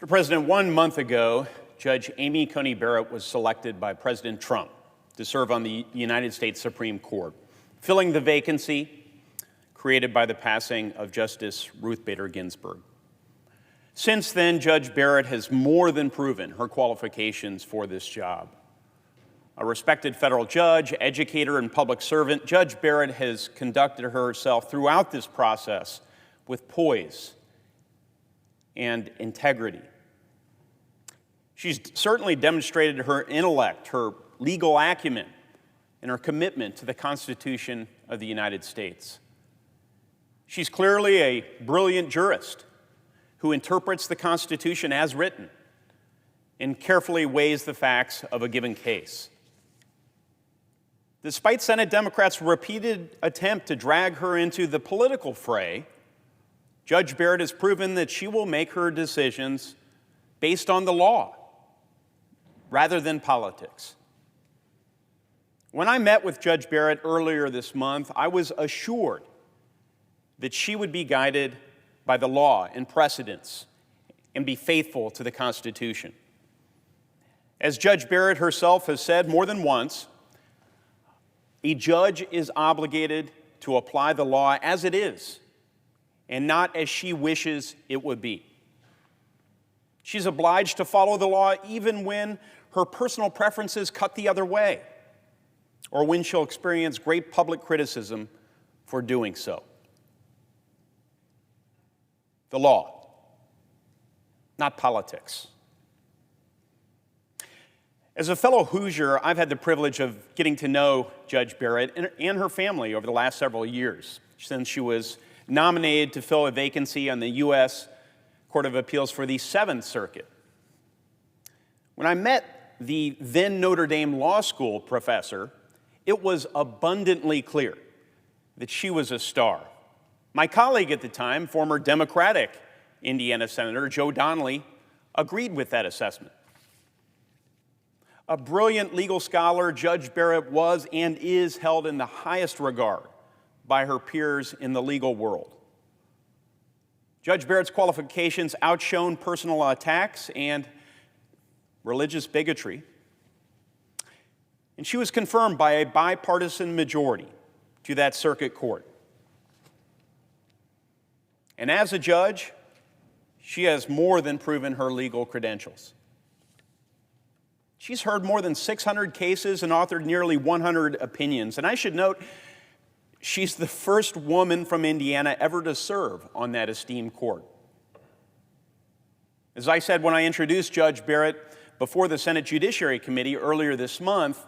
Mr. President, 1 month ago, Judge Amy Coney Barrett was selected by President Trump to serve on the United States Supreme Court, filling the vacancy created by the passing of Justice Ruth Bader Ginsburg. Since then, Judge Barrett has more than proven her qualifications for this job. A respected federal judge, educator, and public servant, Judge Barrett has conducted herself throughout this process with poise and integrity. She's certainly demonstrated her intellect, her legal acumen, and her commitment to the Constitution of the United States. She's clearly a brilliant jurist who interprets the Constitution as written and carefully weighs the facts of a given case. Despite Senate Democrats' repeated attempt to drag her into the political fray, Judge Barrett has proven that she will make her decisions based on the law rather than politics. When I met with Judge Barrett earlier this month, I was assured that she would be guided by the law and precedents and be faithful to the Constitution. As Judge Barrett herself has said more than once, a judge is obligated to apply the law as it is and not as she wishes it would be. She's obliged to follow the law even when her personal preferences cut the other way, or when she'll experience great public criticism for doing so. The law, not politics. As a fellow Hoosier, I've had the privilege of getting to know Judge Barrett and her family over the last several years, since she was nominated to fill a vacancy on the U.S. Court of Appeals for the Seventh Circuit. When I met the then Notre Dame Law School professor, it was abundantly clear that she was a star. My colleague at the time, former Democratic Indiana Senator Joe Donnelly, agreed with that assessment. A brilliant legal scholar, Judge Barrett was and is held in the highest regard by her peers in the legal world. Judge Barrett's qualifications outshone personal attacks and religious bigotry, and she was confirmed by a bipartisan majority to that circuit court. And as a judge, she has more than proven her legal credentials. She's heard more than 600 cases and authored nearly 100 opinions. And I should note, she's the first woman from Indiana ever to serve on that esteemed court. As I said when I introduced Judge Barrett before the Senate Judiciary Committee earlier this month,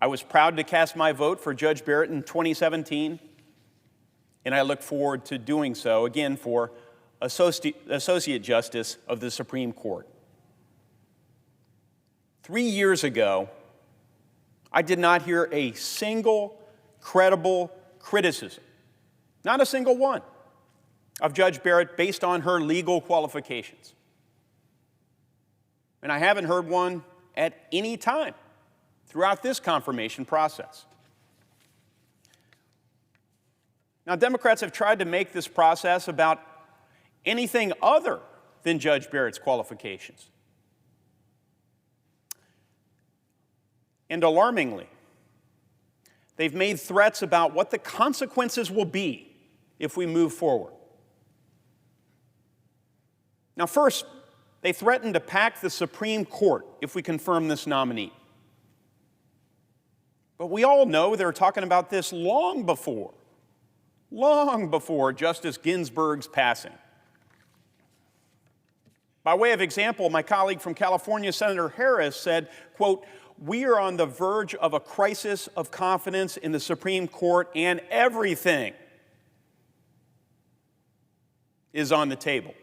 I was proud to cast my vote for Judge Barrett in 2017, and I look forward to doing so again for Associate Justice of the Supreme Court. 3 years ago, I did not hear a single credible criticism, not a single one, of Judge Barrett based on her legal qualifications. And I haven't heard one at any time throughout this confirmation process. Now, Democrats have tried to make this process about anything other than Judge Barrett's qualifications. And alarmingly, they've made threats about what the consequences will be if we move forward. Now, first, they threatened to pack the Supreme Court if we confirm this nominee. But we all know they were talking about this long before Justice Ginsburg's passing. By way of example, my colleague from California, Senator Harris, said, quote, "We are on the verge of a crisis of confidence in the Supreme Court, and everything is on the table,"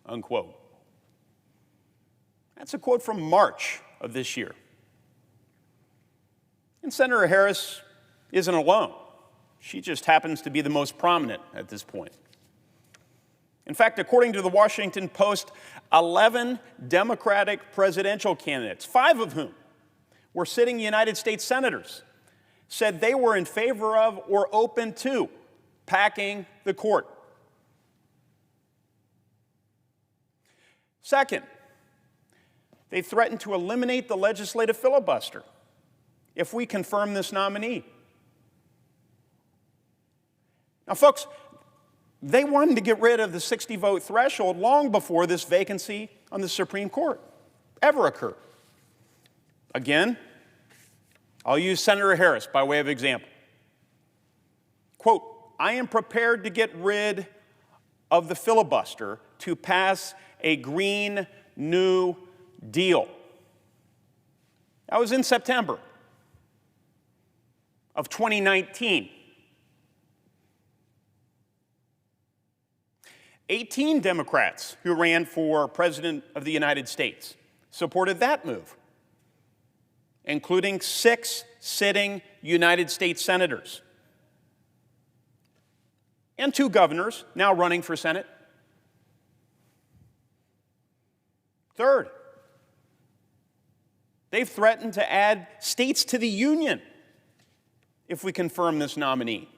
unquote. That's a quote from March of this year. And Senator Harris isn't alone. She just happens to be the most prominent at this point. In fact, according to the Washington Post, 11 Democratic presidential candidates, 5 of whom were sitting United States senators, said they were in favor of or open to packing the court. Second, they threatened to eliminate the legislative filibuster if we confirm this nominee. Now, folks, they wanted to get rid of the 60-vote threshold long before this vacancy on the Supreme Court ever occurred. Again, I'll use Senator Harris by way of example. Quote, "I am prepared to get rid of the filibuster to pass a Green New Deal." That was in September of 2019. 18 Democrats who ran for President of the United States supported that move, including 6 sitting United States senators and 2 governors now running for Senate. Third, they've threatened to add states to the union if we confirm this nominee.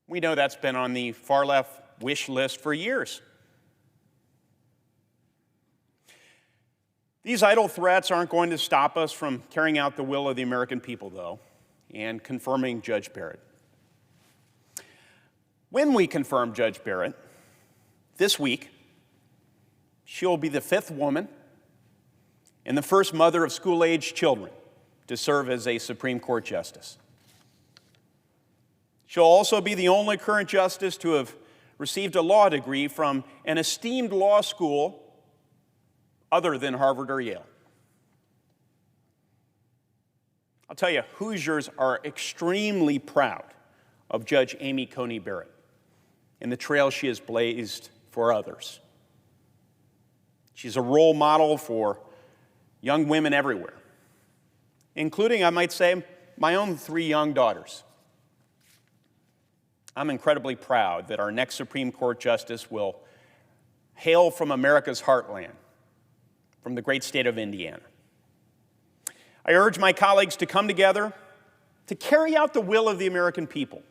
We know that's been on the far-left wish list for years. These idle threats aren't going to stop us from carrying out the will of the American people, though, and confirming Judge Barrett. When we confirm Judge Barrett, this week, she'll be the 5th woman and the first mother of school-aged children to serve as a Supreme Court justice. She'll also be the only current justice to have received a law degree from an esteemed law school other than Harvard or Yale. I'll tell you, Hoosiers are extremely proud of Judge Amy Coney Barrett and the trail she has blazed for others. She's a role model for young women everywhere, including, I might say, my own 3 young daughters. I'm incredibly proud that our next Supreme Court justice will hail from America's heartland, from the great state of Indiana. I urge my colleagues to come together to carry out the will of the American people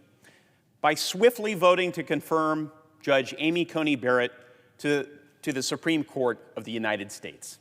by swiftly voting to confirm Judge Amy Coney Barrett to the Supreme Court of the United States.